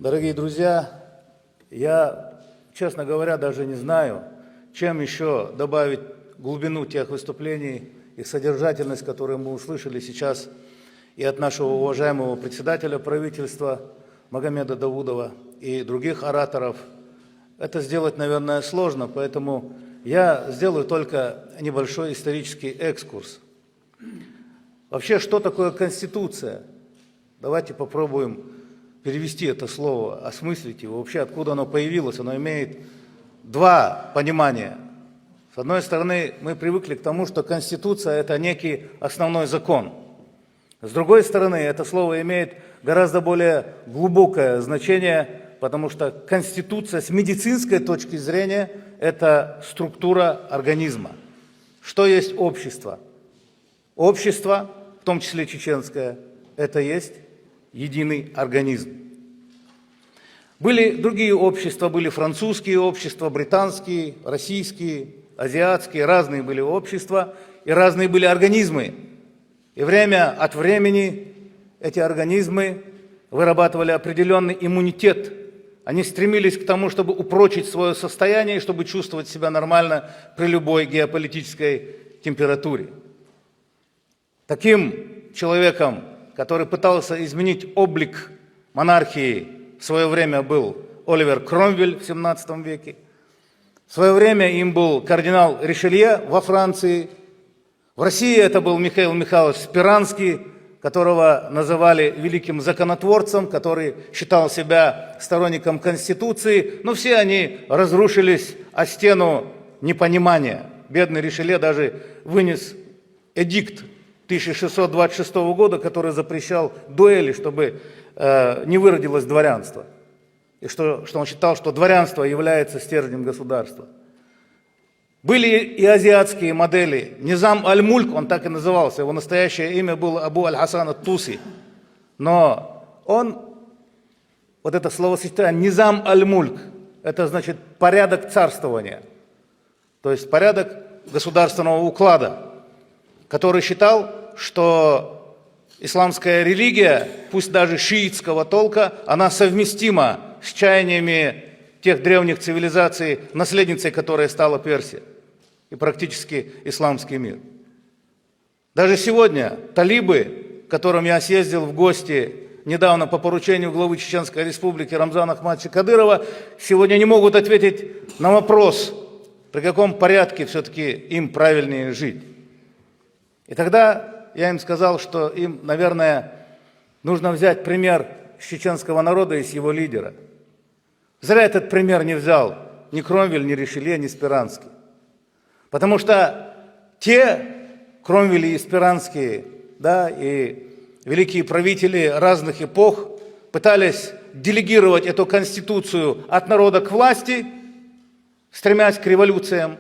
Дорогие друзья, я, честно говоря, даже не знаю, чем еще добавить глубину тех выступлений и содержательность, которую мы услышали сейчас и от нашего уважаемого председателя правительства Магомеда Давудова и других ораторов. Это сделать, наверное, сложно, поэтому я сделаю только небольшой исторический экскурс. Вообще, что такое Конституция? Давайте попробуем перевести это слово, осмыслить его. Вообще, откуда оно появилось? Оно имеет два понимания. С одной стороны, мы привыкли к тому, что Конституция – это некий основной закон. С другой стороны, это слово имеет гораздо более глубокое значение, потому что Конституция с медицинской точки зрения – это структура организма. Что есть общество? Общество, в том числе чеченское, это есть единый организм. Были другие общества, были французские общества, британские, российские, азиатские, разные были общества и разные были организмы. И время от времени эти организмы вырабатывали определенный иммунитет. Они стремились к тому, чтобы упрочить свое состояние и чтобы чувствовать себя нормально при любой геополитической температуре. Таким человеком, который пытался изменить облик монархии, в свое время был Оливер Кромвель в XVII веке. В свое время им был кардинал Ришелье во Франции. В России это был Михаил Михайлович Спиранский, которого называли великим законотворцем, который считал себя сторонником Конституции. Но все они разрушились о стену непонимания. Бедный Ришелье даже вынес эдикт 1626 года, который запрещал дуэли, чтобы не выродилось дворянство. И что он считал, что дворянство является стержнем государства. Были и азиатские модели. Низам аль-Мульк, он так и назывался, его настоящее имя было Абу аль-Хасан ат-Туси. Но он, вот это словосочетание Низам аль-Мульк, это значит порядок царствования. То есть порядок государственного уклада, который считал, что исламская религия, пусть даже шиитского толка, она совместима с чаяниями тех древних цивилизаций, наследницей которой стала Персия и практически исламский мир. Даже сегодня талибы, к которым я съездил в гости недавно по поручению главы Чеченской Республики Рамзана Ахмадовича Кадырова, сегодня не могут ответить на вопрос, при каком порядке все-таки им правильнее жить. И тогда я им сказал, что им, наверное, нужно взять пример с чеченского народа и с его лидера. Зря этот пример не взял ни Кромвель, ни Ришелье, ни Спиранский. Потому что те Кромвели и Спиранские, да, и великие правители разных эпох пытались делегировать эту конституцию от народа к власти, стремясь к революциям,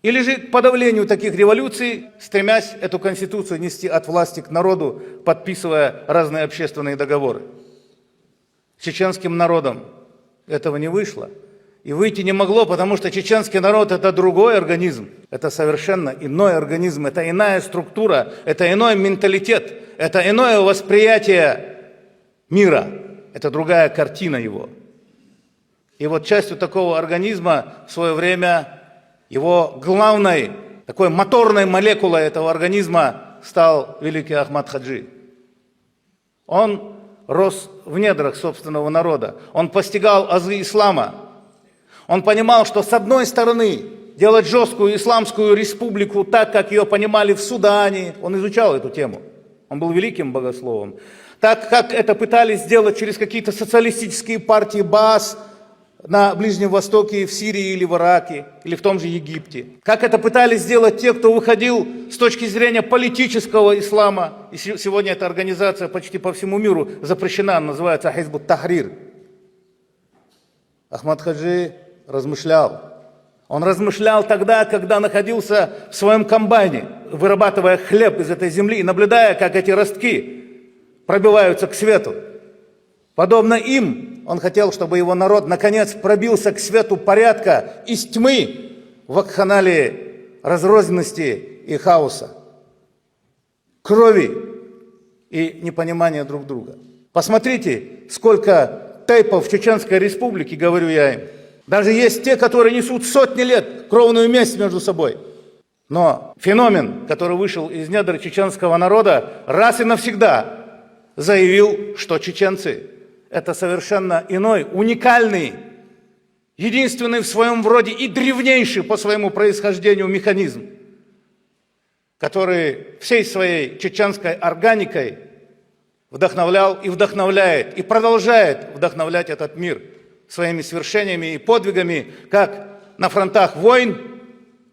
или же к подавлению таких революций, стремясь эту конституцию нести от власти к народу, подписывая разные общественные договоры. С чеченским народом этого не вышло. И выйти не могло, потому что чеченский народ – это другой организм. Это совершенно иной организм, это иная структура, это иной менталитет, это иное восприятие мира, это другая картина его. И вот частью такого организма в свое время его главной, такой моторной молекулой этого организма стал великий Ахмад Хаджи. Он рос в недрах собственного народа, он постигал азы ислама. Он понимал, что с одной стороны делать жесткую исламскую республику так, как ее понимали в Судане, он изучал эту тему, он был великим богословом, так как это пытались сделать через какие-то социалистические партии Баас на Ближнем Востоке, в Сирии или в Ираке, или в том же Египте. Как это пытались сделать те, кто выходил с точки зрения политического ислама. И сегодня эта организация почти по всему миру запрещена, называется Хизбут Тахрир. Ахмад Хаджи размышлял. Он размышлял тогда, когда находился в своем комбайне, вырабатывая хлеб из этой земли, и наблюдая, как эти ростки пробиваются к свету. Подобно им, он хотел, чтобы его народ наконец пробился к свету порядка из тьмы в вакханалии разрозненности и хаоса, крови и непонимания друг друга. Посмотрите, сколько тейпов в Чеченской Республике, говорю я им. Даже есть те, которые несут сотни лет кровную месть между собой. Но феномен, который вышел из недр чеченского народа, раз и навсегда заявил, что чеченцы – это совершенно иной, уникальный, единственный в своем роде и древнейший по своему происхождению механизм, который всей своей чеченской органикой вдохновлял и вдохновляет, и продолжает вдохновлять этот мир своими свершениями и подвигами, как на фронтах войн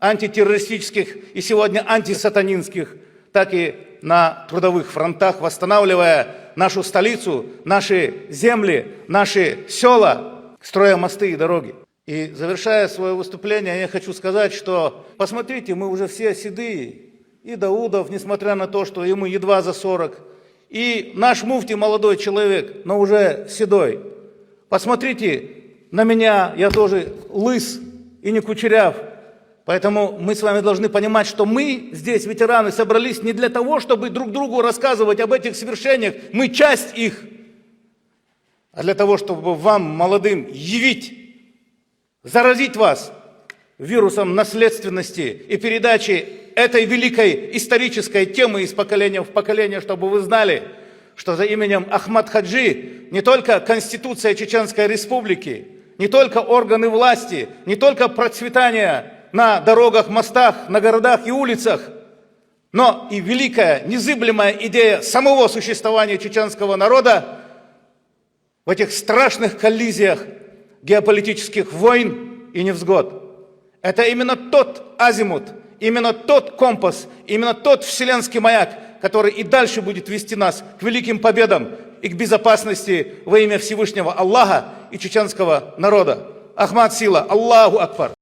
антитеррористических и сегодня антисатанинских, так и на трудовых фронтах, восстанавливая нашу столицу, наши земли, наши села, строя мосты и дороги. И завершая свое выступление, я хочу сказать, что посмотрите, мы уже все седые, и Даудов, несмотря на то, что ему едва за 40, и наш муфти молодой человек, но уже седой. Посмотрите на меня, я тоже лыс и не кучеряв. Поэтому мы с вами должны понимать, что мы здесь, ветераны, собрались не для того, чтобы друг другу рассказывать об этих свершениях, мы часть их, а для того, чтобы вам, молодым, явить, заразить вас вирусом наследственности и передачи этой великой исторической темы из поколения в поколение, чтобы вы знали, что за именем Ахмад Хаджи не только Конституция Чеченской Республики, не только органы власти, не только процветание на дорогах, мостах, на городах и улицах, но и великая, незыблемая идея самого существования чеченского народа в этих страшных коллизиях геополитических войн и невзгод. Это именно тот азимут, именно тот компас, именно тот вселенский маяк, который и дальше будет вести нас к великим победам и к безопасности во имя Всевышнего Аллаха и чеченского народа. Ахмад Сила, Аллаху Акбар.